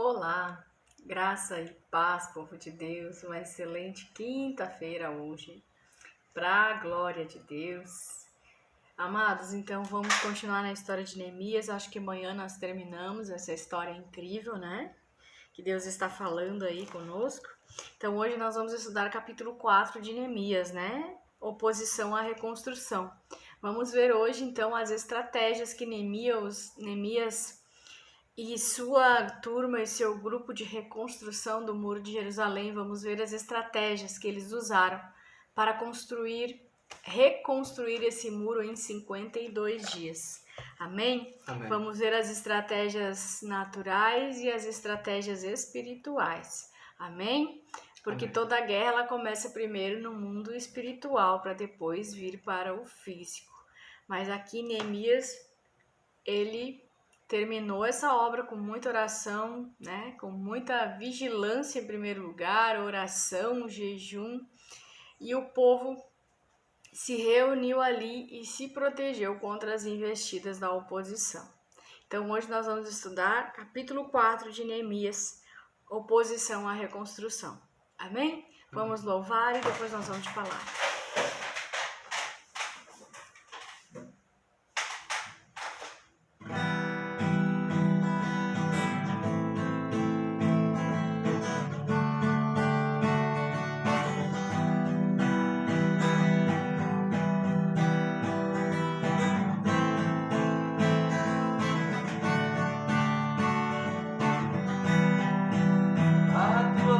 Olá, graça e paz, povo de Deus, uma excelente quinta-feira hoje, para a glória de Deus. Amados, então vamos continuar na história de Neemias. Acho que amanhã nós terminamos essa história incrível, né? Que Deus está falando aí conosco. Então hoje nós vamos estudar capítulo 4 de Neemias, né? Oposição à reconstrução. Vamos ver hoje então as estratégias que Neemias e sua turma e seu grupo de reconstrução do Muro de Jerusalém, vamos ver as estratégias que eles usaram para reconstruir esse muro em 52 dias. Amém? Amém. Vamos ver as estratégias naturais e as estratégias espirituais. Amém? Porque Amém. toda guerra ela começa primeiro no mundo espiritual para depois vir para o físico. Mas aqui Neemias, ele terminou essa obra com muita oração, né? Com muita vigilância em primeiro lugar, oração, jejum, e o povo se reuniu ali e se protegeu contra as investidas da oposição. Então hoje nós vamos estudar capítulo 4 de Neemias, oposição à reconstrução. Amém? Vamos louvar e depois nós vamos falar.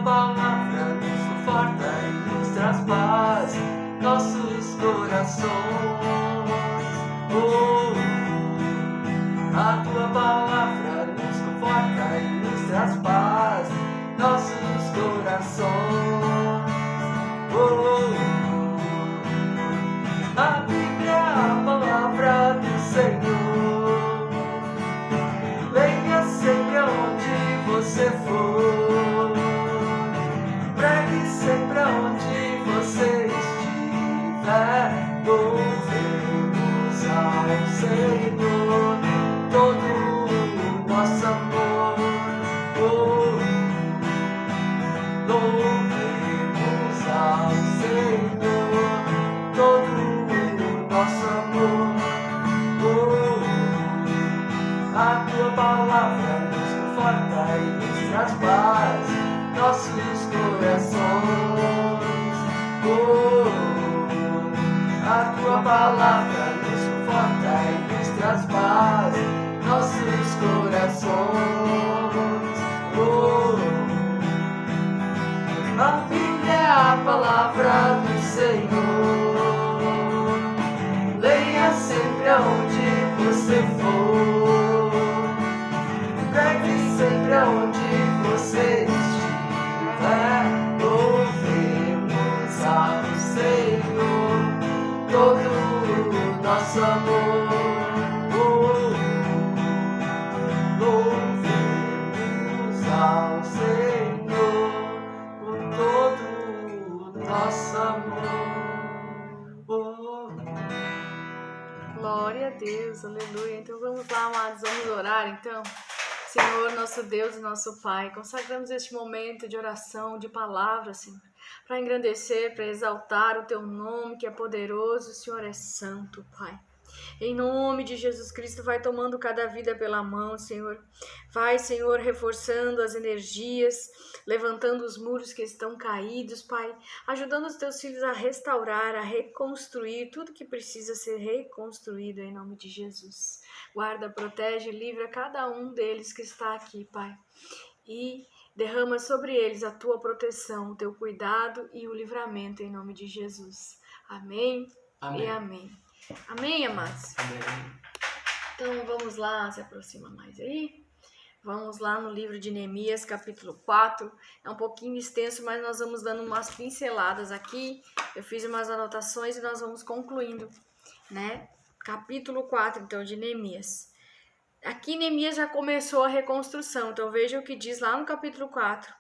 Palavra nos conforta e nos traz paz, nossos corações. A tua palavra nos conforta e nos traz paz, nossos corações. A Bíblia é a palavra do Senhor. Leia sempre aonde você for. Pregue sempre aonde você estiver. Louvemos ao Senhor todo o nosso amor. Louvemos ao Senhor todo o nosso amor. A tua palavra nos conforta e nos traz paz, nossos corações. A tua palavra nos conforta e nos traz paz, nossos corações. A Bíblia é a palavra do Senhor. Leia sempre aonde você for. Pregue sempre aonde você estiver. Louvemos ao Senhor todo o nosso amor. Louvemos ao Senhor com todo o nosso amor. Glória a Deus, aleluia. Então vamos lá, amados, vamos orar então. Senhor, nosso Deus e nosso Pai, consagramos este momento de oração, de palavra, Senhor, para engrandecer, para exaltar o Teu nome, que é poderoso, o Senhor é santo, Pai. Em nome de Jesus Cristo, vai tomando cada vida pela mão, Senhor. Vai, Senhor, reforçando as energias, levantando os muros que estão caídos, Pai. Ajudando os Teus filhos a restaurar, a reconstruir tudo que precisa ser reconstruído em nome de Jesus. Guarda, protege, livra cada um deles que está aqui, Pai. E derrama sobre eles a Tua proteção, o Teu cuidado e o livramento em nome de Jesus. Amém, Amém. E amém. Amém, amados? Amém. Então vamos lá, se aproxima mais aí. Vamos lá no livro de Neemias, capítulo 4. É um pouquinho extenso, mas nós vamos dando umas pinceladas aqui. Eu fiz umas anotações e nós vamos concluindo, né? Capítulo 4, então, de Neemias. Aqui Neemias já começou a reconstrução, então veja o que diz lá no capítulo 4.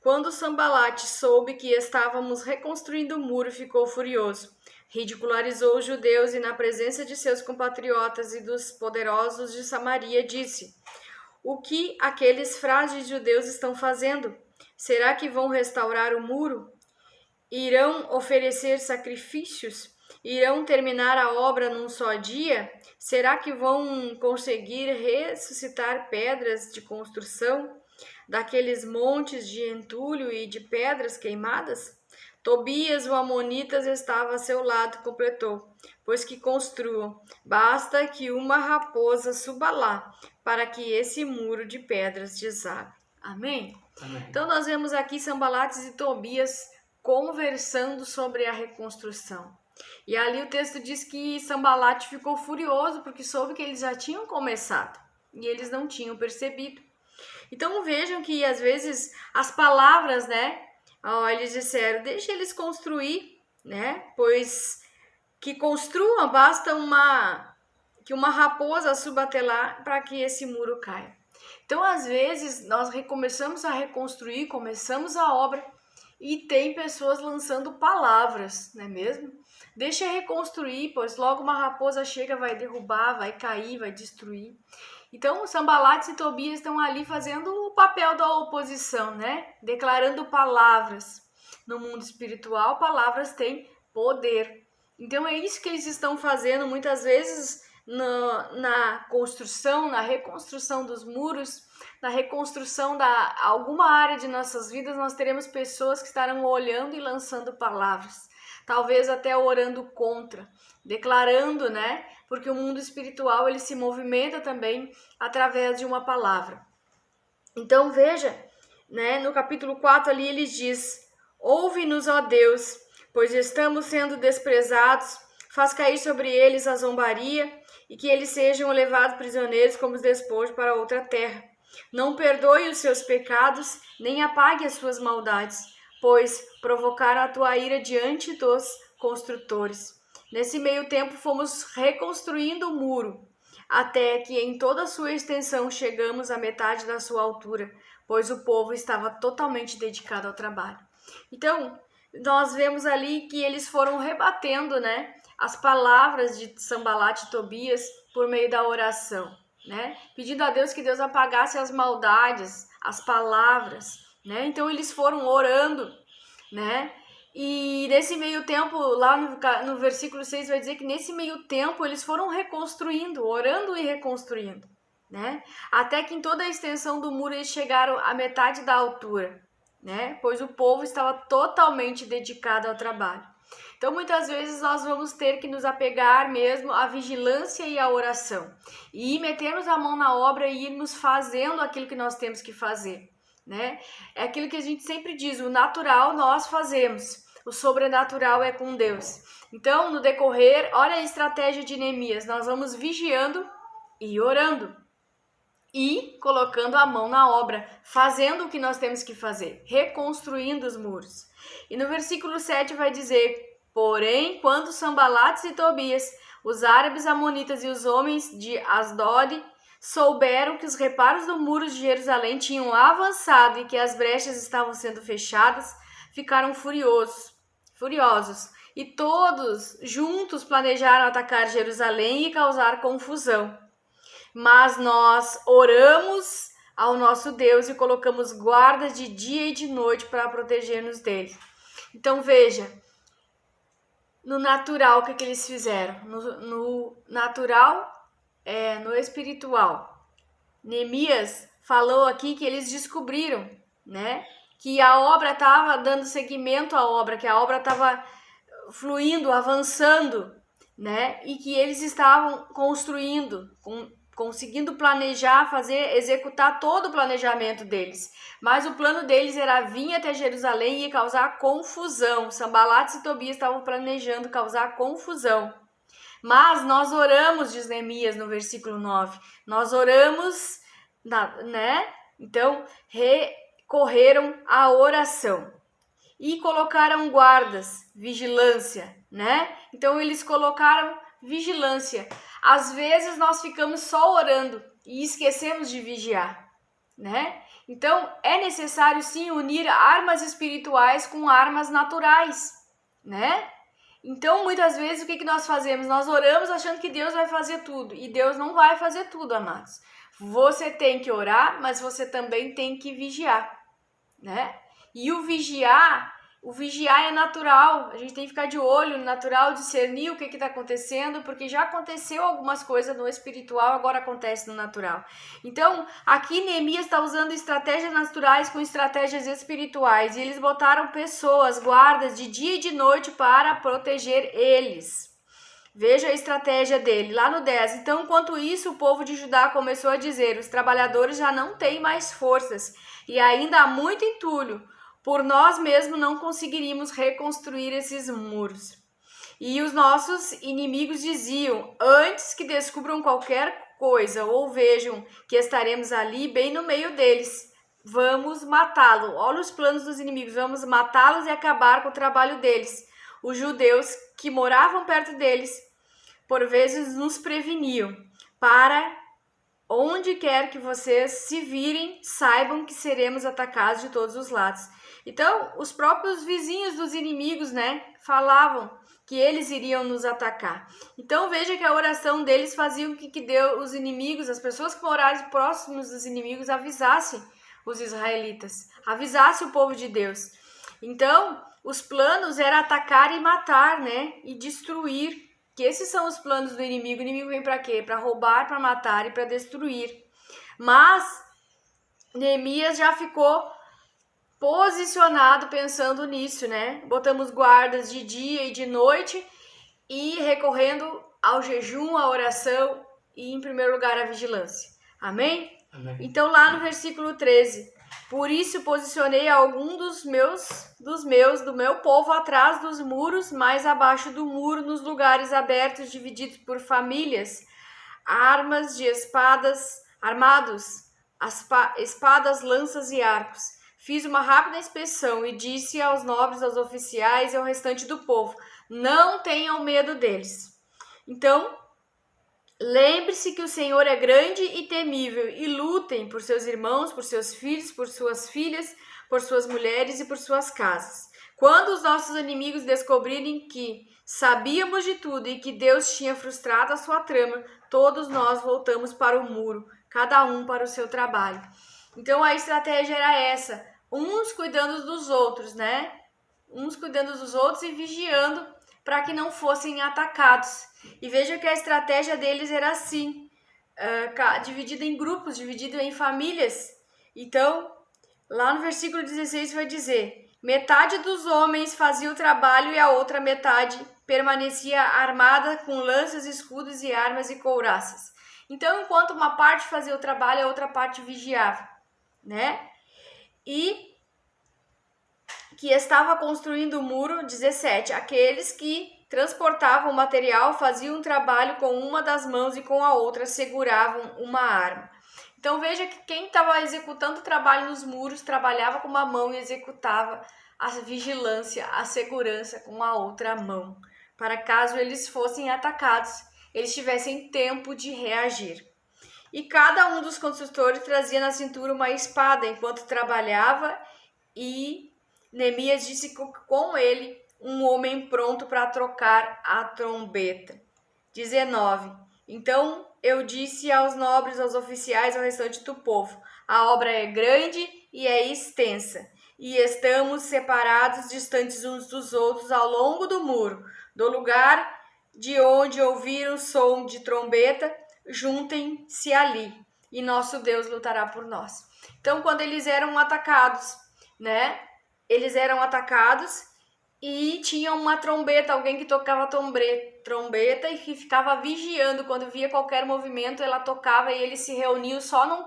Quando Sanbalate soube que estávamos reconstruindo o muro, ficou furioso. Ridicularizou os judeus e, na presença de seus compatriotas e dos poderosos de Samaria, disse: o que aqueles frágeis judeus estão fazendo? Será que vão restaurar o muro? Irão oferecer sacrifícios? Irão terminar a obra num só dia? Será que vão conseguir ressuscitar pedras de construção daqueles montes de entulho e de pedras queimadas? Tobias, o Amonitas, estava a seu lado, completou, pois que construam, basta que uma raposa suba lá, para que esse muro de pedras desabe. Amém? Amém. Então nós vemos aqui Sanbalates e Tobias conversando sobre a reconstrução. E ali o texto diz que Sanbalate ficou furioso porque soube que eles já tinham começado e eles não tinham percebido. Então vejam que às vezes as palavras, né? Eles disseram, deixa eles construir, né? Pois que construam, basta que uma raposa suba até lá para que esse muro caia. Então às vezes nós começamos a reconstruir, começamos a obra e tem pessoas lançando palavras, não é mesmo? Deixa reconstruir, pois logo uma raposa chega, vai derrubar, vai cair, vai destruir. Então, Sanbalates e Tobias estão ali fazendo o papel da oposição, né? Declarando palavras. No mundo espiritual, palavras têm poder. Então, é isso que eles estão fazendo muitas vezes na construção, na reconstrução dos muros, na reconstrução da alguma área de nossas vidas. Nós teremos pessoas que estarão olhando e lançando palavras. Talvez até orando contra, declarando, né? Porque o mundo espiritual ele se movimenta também através de uma palavra. Então veja, né? No capítulo 4 ali ele diz: ouve-nos, ó Deus, pois estamos sendo desprezados, faz cair sobre eles a zombaria e que eles sejam levados prisioneiros como os despojos para outra terra. Não perdoe os seus pecados, nem apague as suas maldades, pois provocaram a tua ira diante dos construtores. Nesse meio tempo fomos reconstruindo o muro, até que em toda a sua extensão chegamos à metade da sua altura, pois o povo estava totalmente dedicado ao trabalho. Então, nós vemos ali que eles foram rebatendo, né, as palavras de Sanbalate e Tobias por meio da oração, né, pedindo a Deus que Deus apagasse as maldades, as palavras, né. Então eles foram orando, né? E nesse meio tempo, lá no versículo 6 vai dizer que nesse meio tempo eles foram reconstruindo, orando e reconstruindo, né? Até que em toda a extensão do muro eles chegaram à metade da altura, né? Pois o povo estava totalmente dedicado ao trabalho. Então muitas vezes nós vamos ter que nos apegar mesmo à vigilância e à oração. E metermos a mão na obra e irmos fazendo aquilo que nós temos que fazer, né? É aquilo que a gente sempre diz, o natural nós fazemos, o sobrenatural é com Deus. Então, no decorrer, olha a estratégia de Neemias, nós vamos vigiando e orando e colocando a mão na obra, fazendo o que nós temos que fazer, reconstruindo os muros. E no versículo 7 vai dizer, porém, quando Sanbalates e Tobias, os árabes amonitas e os homens de Asdod, souberam que os reparos do muro de Jerusalém tinham avançado e que as brechas estavam sendo fechadas, ficaram furiosos, e todos juntos planejaram atacar Jerusalém e causar confusão. Mas nós oramos ao nosso Deus e colocamos guardas de dia e de noite para proteger-nos dele. Então veja, no natural o que eles fizeram? No natural, no espiritual. Neemias falou aqui que eles descobriram, né, que a obra estava dando seguimento à obra, que a obra estava fluindo, avançando, né, e que eles estavam construindo, conseguindo planejar, executar todo o planejamento deles. Mas o plano deles era vir até Jerusalém e causar confusão. Sanbalates e Tobias estavam planejando causar confusão. Mas nós oramos, diz Neemias no versículo 9, nós oramos, né? Então, recorreram à oração e colocaram guardas, vigilância, né? Então, eles colocaram vigilância. Às vezes, nós ficamos só orando e esquecemos de vigiar, né? Então, é necessário, sim, unir armas espirituais com armas naturais, né? Então, muitas vezes, o que nós fazemos? Nós oramos achando que Deus vai fazer tudo. E Deus não vai fazer tudo, amados. Você tem que orar, mas você também tem que vigiar, né? E o vigiar é natural, a gente tem que ficar de olho no natural, discernir o que está acontecendo, porque já aconteceu algumas coisas no espiritual, agora acontece no natural. Então, aqui Neemias está usando estratégias naturais com estratégias espirituais, e eles botaram pessoas, guardas, de dia e de noite para proteger eles. Veja a estratégia dele, lá no 10. Então, enquanto isso, o povo de Judá começou a dizer: os trabalhadores já não têm mais forças, e ainda há muito entulho. Por nós mesmos não conseguiríamos reconstruir esses muros. E os nossos inimigos diziam: antes que descubram qualquer coisa ou vejam que estaremos ali bem no meio deles, vamos matá-lo. Olha os planos dos inimigos, vamos matá-los e acabar com o trabalho deles. Os judeus que moravam perto deles por vezes nos preveniam: para onde quer que vocês se virem, saibam que seremos atacados de todos os lados. Então, os próprios vizinhos dos inimigos, né, falavam que eles iriam nos atacar. Então, veja que a oração deles fazia com que Deus, os inimigos, as pessoas que moravam próximos dos inimigos, avisassem os israelitas, avisassem o povo de Deus. Então, os planos eram atacar e matar, né, e destruir. Que esses são os planos do inimigo. O inimigo vem para quê? Para roubar, para matar e para destruir. Mas Neemias já ficou posicionado pensando nisso, né? Botamos guardas de dia e de noite e recorrendo ao jejum, à oração e, em primeiro lugar, à vigilância. Amém? Amém. Então, lá no versículo 13... Por isso posicionei algum do meu povo atrás dos muros, mais abaixo do muro, nos lugares abertos, divididos por famílias, armas de espadas, lanças e arcos. Fiz uma rápida inspeção e disse aos nobres, aos oficiais e ao restante do povo: não tenham medo deles. Então, lembre-se que o Senhor é grande e temível, e lutem por seus irmãos, por seus filhos, por suas filhas, por suas mulheres e por suas casas. Quando os nossos inimigos descobrirem que sabíamos de tudo e que Deus tinha frustrado a sua trama, todos nós voltamos para o muro, cada um para o seu trabalho. Então a estratégia era essa, uns cuidando dos outros, né? Uns cuidando dos outros e vigiando para que não fossem atacados. E veja que a estratégia deles era assim, dividida em grupos, dividida em famílias. Então, lá no versículo 16 vai dizer: metade dos homens fazia o trabalho e a outra metade permanecia armada com lanças, escudos e armas e couraças. Então, enquanto uma parte fazia o trabalho, a outra parte vigiava, né? E que estava construindo o muro, 17, aqueles que transportavam o material faziam um trabalho com uma das mãos e com a outra seguravam uma arma. Então veja que quem estava executando o trabalho nos muros trabalhava com uma mão e executava a vigilância, a segurança com a outra mão, para caso eles fossem atacados, eles tivessem tempo de reagir. E cada um dos construtores trazia na cintura uma espada enquanto trabalhava, e Neemias disse com ele um homem pronto para trocar a trombeta. 19. Então eu disse aos nobres, aos oficiais, ao restante do povo: a obra é grande e é extensa, e estamos separados, distantes uns dos outros ao longo do muro. Do lugar de onde ouvir o som de trombeta, juntem-se ali, e nosso Deus lutará por nós. Então, quando eles eram atacados, né? Eles eram atacados e tinham uma trombeta, alguém que tocava trombeta e que ficava vigiando. Quando via qualquer movimento, ela tocava e eles se reuniam só num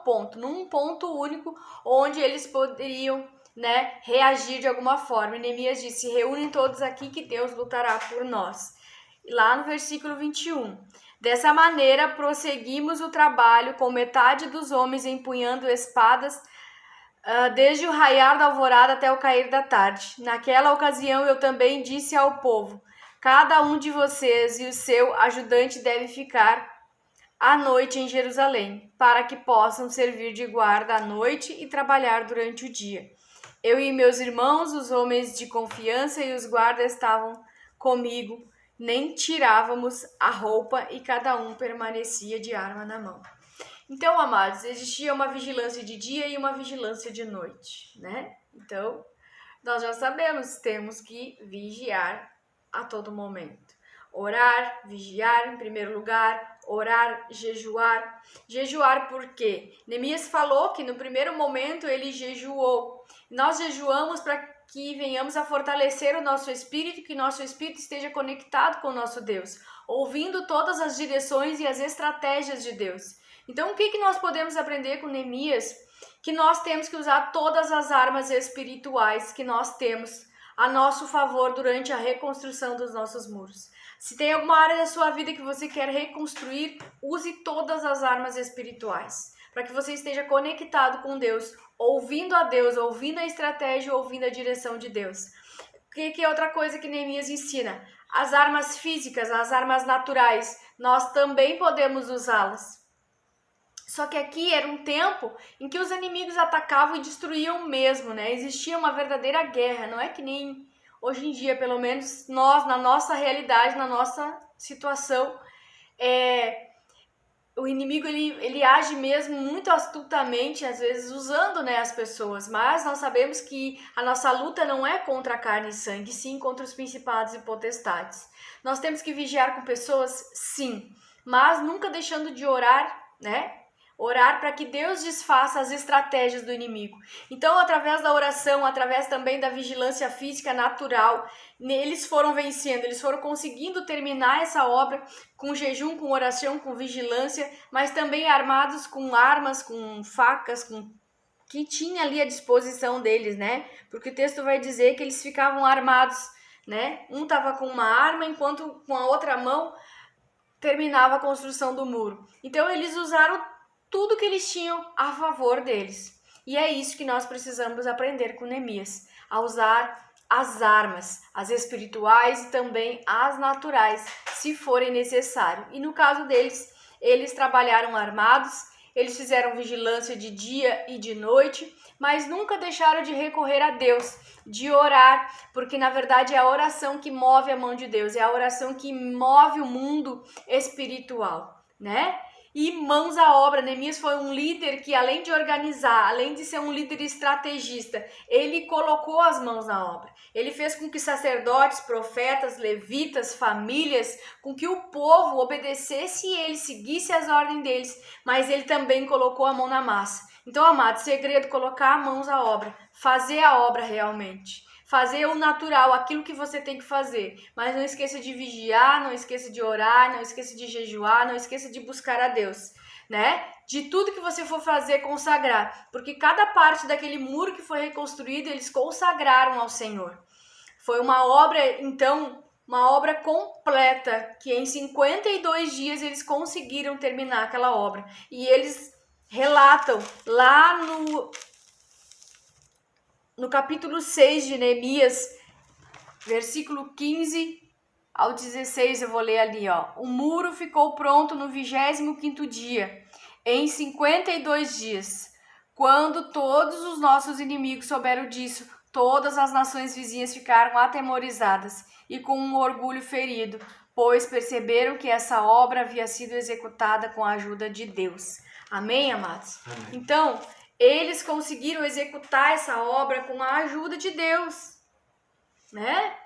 ponto único, onde eles poderiam, né, reagir de alguma forma. E Neemias disse: se reúnem todos aqui que Deus lutará por nós. Lá no versículo 21. Dessa maneira, prosseguimos o trabalho com metade dos homens empunhando espadas, desde o raiar da alvorada até o cair da tarde. Naquela ocasião eu também disse ao povo: cada um de vocês e o seu ajudante deve ficar à noite em Jerusalém, para que possam servir de guarda à noite e trabalhar durante o dia. Eu e meus irmãos, os homens de confiança e os guardas estavam comigo, nem tirávamos a roupa e cada um permanecia de arma na mão. Então, amados, existia uma vigilância de dia e uma vigilância de noite, né? Então, nós já sabemos, temos que vigiar a todo momento. Orar, vigiar em primeiro lugar, orar, jejuar. Jejuar por quê? Neemias falou que no primeiro momento ele jejuou. Nós jejuamos para que venhamos a fortalecer o nosso espírito, que nosso espírito esteja conectado com o nosso Deus, ouvindo todas as direções e as estratégias de Deus. Então, o que nós podemos aprender com Neemias? Que nós temos que usar todas as armas espirituais que nós temos a nosso favor durante a reconstrução dos nossos muros. Se tem alguma área da sua vida que você quer reconstruir, use todas as armas espirituais, para que você esteja conectado com Deus, ouvindo a Deus, ouvindo a estratégia, ouvindo a direção de Deus. O que é outra coisa que Neemias ensina? As armas físicas, as armas naturais, nós também podemos usá-las. Só que aqui era um tempo em que os inimigos atacavam e destruíam mesmo, né? Existia uma verdadeira guerra, não é que nem hoje em dia, pelo menos nós, na nossa realidade, na nossa situação, o inimigo ele age mesmo muito astutamente, às vezes usando, né, as pessoas, mas nós sabemos que a nossa luta não é contra a carne e sangue, sim contra os principados e potestades. Nós temos que vigiar com pessoas, sim, mas nunca deixando de orar, né? Orar para que Deus desfaça as estratégias do inimigo. Então, através da oração, através também da vigilância física natural, eles foram vencendo, eles foram conseguindo terminar essa obra com jejum, com oração, com vigilância, mas também armados com armas, com facas, com que tinha ali à disposição deles, né? Porque o texto vai dizer que eles ficavam armados, né? Um estava com uma arma, enquanto com a outra mão terminava a construção do muro. Então, eles usaram tudo que eles tinham a favor deles. E é isso que nós precisamos aprender com Neemias, a usar as armas, as espirituais e também as naturais, se forem necessário. E no caso deles, eles trabalharam armados, eles fizeram vigilância de dia e de noite, mas nunca deixaram de recorrer a Deus, de orar, porque na verdade é a oração que move a mão de Deus, é a oração que move o mundo espiritual, né? E mãos à obra. Neemias foi um líder que, além de organizar, além de ser um líder estrategista, ele colocou as mãos na obra. Ele fez com que sacerdotes, profetas, levitas, famílias, com que o povo obedecesse e ele seguisse as ordens deles, mas ele também colocou a mão na massa. Então, amado, segredo, colocar as mãos à obra, fazer a obra realmente. Fazer o natural, aquilo que você tem que fazer. Mas não esqueça de vigiar, não esqueça de orar, não esqueça de jejuar, não esqueça de buscar a Deus, né? De tudo que você for fazer, consagrar. Porque cada parte daquele muro que foi reconstruído, eles consagraram ao Senhor. Foi uma obra, então, uma obra completa, que em 52 dias eles conseguiram terminar aquela obra. E eles relatam lá no capítulo 6 de Neemias, versículo 15 ao 16, eu vou ler ali, ó. O muro ficou pronto no 25º dia, em 52 dias. Quando todos os nossos inimigos souberam disso, todas as nações vizinhas ficaram atemorizadas e com um orgulho ferido, pois perceberam que essa obra havia sido executada com a ajuda de Deus. Amém, amados? Amém. Então, eles conseguiram executar essa obra com a ajuda de Deus, né?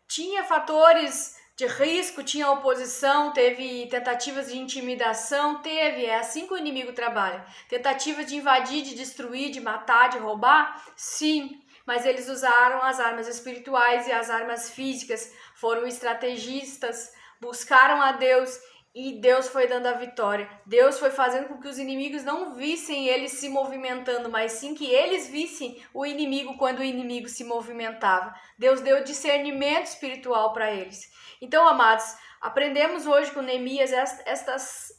Tinha fatores de risco, tinha oposição, teve tentativas de intimidação, é assim que o inimigo trabalha. Tentativa de invadir, de destruir, de matar, de roubar, sim, mas eles usaram as armas espirituais e as armas físicas, foram estrategistas, buscaram a Deus e Deus foi dando a vitória. Deus foi fazendo com que os inimigos não vissem eles se movimentando, mas sim que eles vissem o inimigo quando o inimigo se movimentava. Deus deu discernimento espiritual para eles. Então, amados, aprendemos hoje com Neemias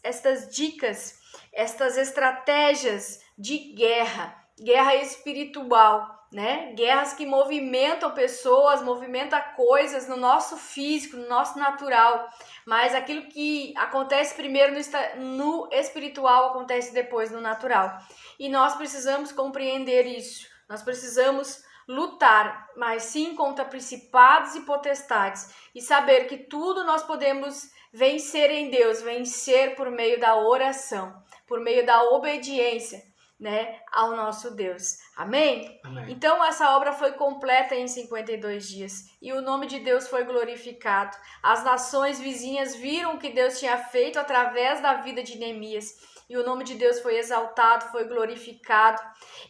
estas dicas, estas estratégias de guerra espiritual, né? Guerras que movimentam pessoas, movimentam coisas no nosso físico, no nosso natural, mas aquilo que acontece primeiro no espiritual acontece depois no natural. E nós precisamos compreender isso. Nós precisamos lutar, mas sim contra principados e potestades, e saber que tudo nós podemos vencer em Deus, vencer por meio da oração, por meio da obediência, né, ao nosso Deus. Amém? Amém. Então essa obra foi completa em 52 dias e o nome de Deus foi glorificado. As nações vizinhas viram o que Deus tinha feito através da vida de Neemias e o nome de Deus foi exaltado, foi glorificado.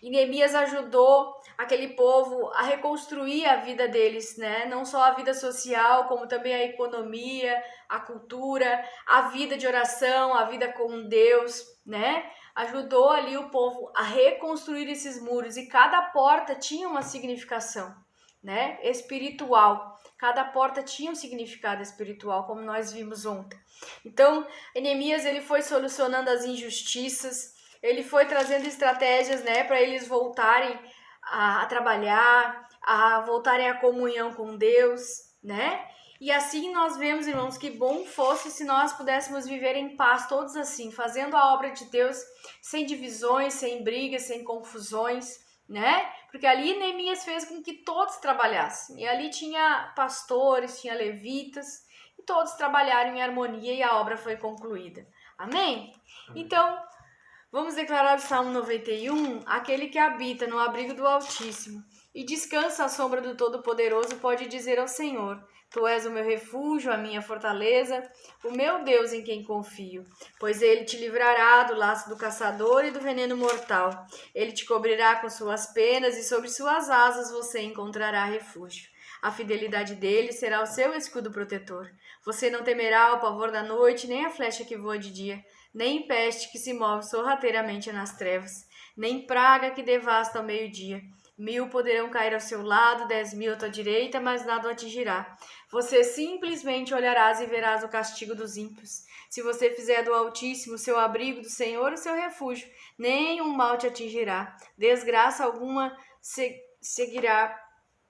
E Neemias ajudou aquele povo a reconstruir a vida deles, né? Não só a vida social, como também a economia, a cultura, a vida de oração, a vida com Deus, né? Ajudou ali o povo a reconstruir esses muros e cada porta tinha uma significação, né? Espiritual. Cada porta tinha um significado espiritual, como nós vimos ontem. Então, Neemias ele foi solucionando as injustiças, ele foi trazendo estratégias, né, para eles voltarem a trabalhar, a voltarem à comunhão com Deus, né? E assim nós vemos, irmãos, que bom fosse se nós pudéssemos viver em paz, todos assim, fazendo a obra de Deus sem divisões, sem brigas, sem confusões, né? Porque ali Neemias fez com que todos trabalhassem. E ali tinha pastores, tinha levitas, e todos trabalharam em harmonia e a obra foi concluída. Amém? Então, vamos declarar o Salmo 91, aquele que habita no abrigo do Altíssimo e descansa à sombra do Todo-Poderoso pode dizer ao Senhor: Tu és o meu refúgio, a minha fortaleza, o meu Deus em quem confio. Pois ele te livrará do laço do caçador e do veneno mortal. Ele te cobrirá com suas penas e sobre suas asas você encontrará refúgio. A fidelidade dele será o seu escudo protetor. Você não temerá o pavor da noite, nem a flecha que voa de dia, nem peste que se move sorrateiramente nas trevas, nem praga que devasta ao meio-dia. 1000 poderão cair ao seu lado, 10.000 à tua direita, mas nada o atingirá. Você simplesmente olharás e verás o castigo dos ímpios. Se você fizer do Altíssimo o seu abrigo, do Senhor o seu refúgio, nenhum mal te atingirá. Desgraça alguma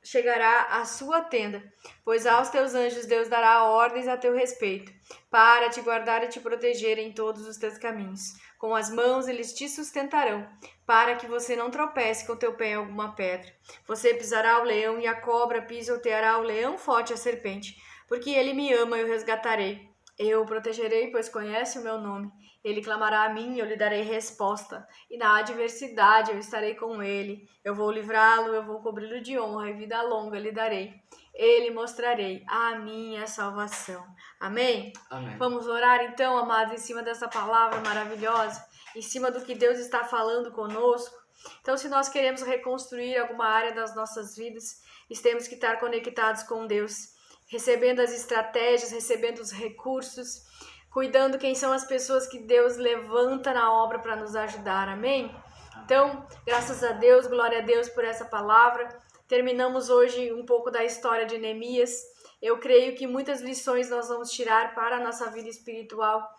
chegará à sua tenda, pois aos teus anjos Deus dará ordens a teu respeito, para te guardar e te proteger em todos os teus caminhos. Com as mãos eles te sustentarão, para que você não tropece com teu pé em alguma pedra. Você pisará o leão e a cobra, pisoteará o leão forte e a serpente, porque ele me ama e eu resgatarei. Eu o protegerei, pois conhece o meu nome. Ele clamará a mim e eu lhe darei resposta. E na adversidade eu estarei com ele. Eu vou livrá-lo, eu vou cobri-lo de honra e vida longa lhe darei. Ele mostrarei a minha salvação. Amém? Amém. Vamos orar então, amados, em cima dessa palavra maravilhosa, em cima do que Deus está falando conosco. Então, se nós queremos reconstruir alguma área das nossas vidas, temos que estar conectados com Deus, recebendo as estratégias, recebendo os recursos, cuidando quem são as pessoas que Deus levanta na obra para nos ajudar, amém? Então, graças a Deus, glória a Deus por essa palavra. Terminamos hoje um pouco da história de Neemias. Eu creio que muitas lições nós vamos tirar para a nossa vida espiritual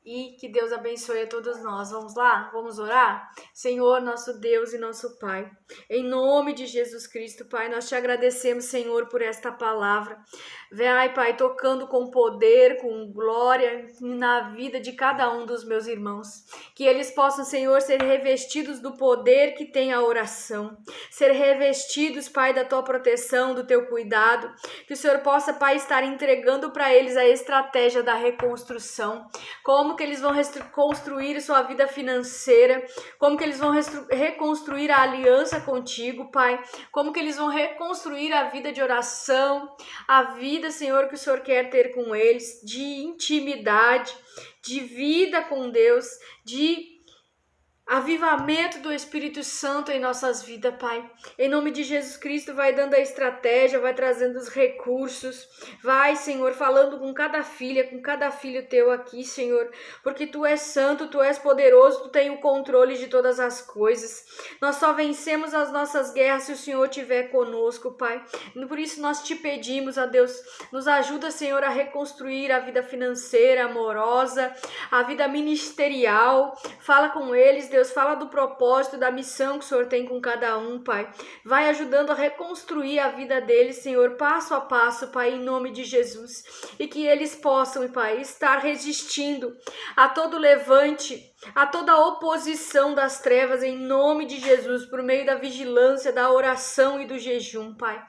e que Deus abençoe a todos nós. Vamos lá? Vamos orar? Senhor, nosso Deus e nosso Pai, em nome de Jesus Cristo, Pai, nós te agradecemos, Senhor, por esta palavra. Vai, Pai, tocando com poder, com glória na vida de cada um dos meus irmãos. Que eles possam, Senhor, ser revestidos do poder que tem a oração. Ser revestidos, Pai, da tua proteção, do teu cuidado. Que o Senhor possa, Pai, estar entregando para eles a estratégia da reconstrução. Como que eles vão reconstruir sua vida financeira, como que eles vão reconstruir a aliança contigo, Pai, como que eles vão reconstruir a vida de oração, a vida, Senhor, que o Senhor quer ter com eles, de intimidade, de vida com Deus, de avivamento do Espírito Santo em nossas vidas, Pai. Em nome de Jesus Cristo, vai dando a estratégia, vai trazendo os recursos. Vai, Senhor, falando com cada filha, com cada filho teu aqui, Senhor. Porque Tu és santo, Tu és poderoso, Tu tem o controle de todas as coisas. Nós só vencemos as nossas guerras se o Senhor estiver conosco, Pai. Por isso nós te pedimos, ó Deus, nos ajuda, Senhor, a reconstruir a vida financeira, amorosa, a vida ministerial. Fala com eles, Deus, fala do propósito, da missão que o Senhor tem com cada um, Pai. Vai ajudando a reconstruir a vida deles, Senhor, passo a passo, Pai, em nome de Jesus. E que eles possam, Pai, estar resistindo a todo levante a toda oposição das trevas em nome de Jesus, por meio da vigilância, da oração e do jejum, Pai.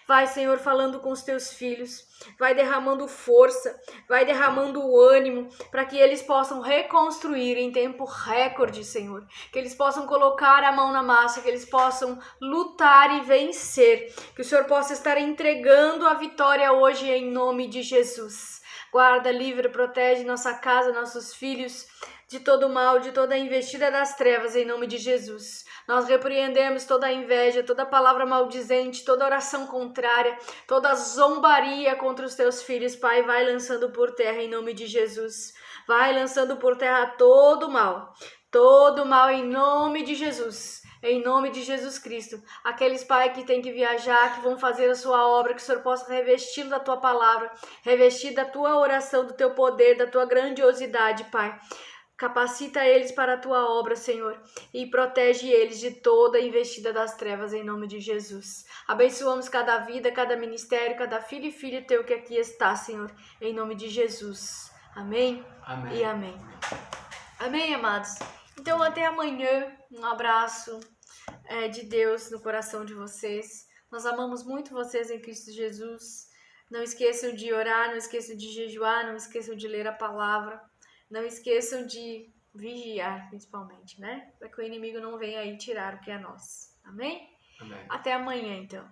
Vai, Senhor, falando com os teus filhos, vai derramando força, vai derramando ânimo, para que eles possam reconstruir em tempo recorde, Senhor. Que eles possam colocar a mão na massa, que eles possam lutar e vencer. Que o Senhor possa estar entregando a vitória hoje em nome de Jesus. Guarda, livra, protege nossa casa, nossos filhos, de todo mal, de toda a investida das trevas, em nome de Jesus. Nós repreendemos toda a inveja, toda palavra maldizente, toda oração contrária, toda zombaria contra os teus filhos, Pai. Vai lançando por terra em nome de Jesus. Vai lançando por terra todo mal em nome de Jesus. Em nome de Jesus Cristo. Aqueles, Pai, que têm que viajar, que vão fazer a sua obra, que o Senhor possa revesti-lo da tua palavra, revestir da tua oração, do teu poder, da tua grandiosidade, Pai. Capacita eles para a tua obra, Senhor, e protege eles de toda a investida das trevas, em nome de Jesus. Abençoamos cada vida, cada ministério, cada filho e filha teu que aqui está, Senhor, em nome de Jesus. Amém? Amém. E amém. Amém, amados? Então, até amanhã. Um abraço de Deus no coração de vocês. Nós amamos muito vocês em Cristo Jesus. Não esqueçam de orar, não esqueçam de jejuar, não esqueçam de ler a palavra. Não esqueçam de vigiar, principalmente, né? Para que o inimigo não venha aí tirar o que é nosso. Amém? Amém. Até amanhã, então.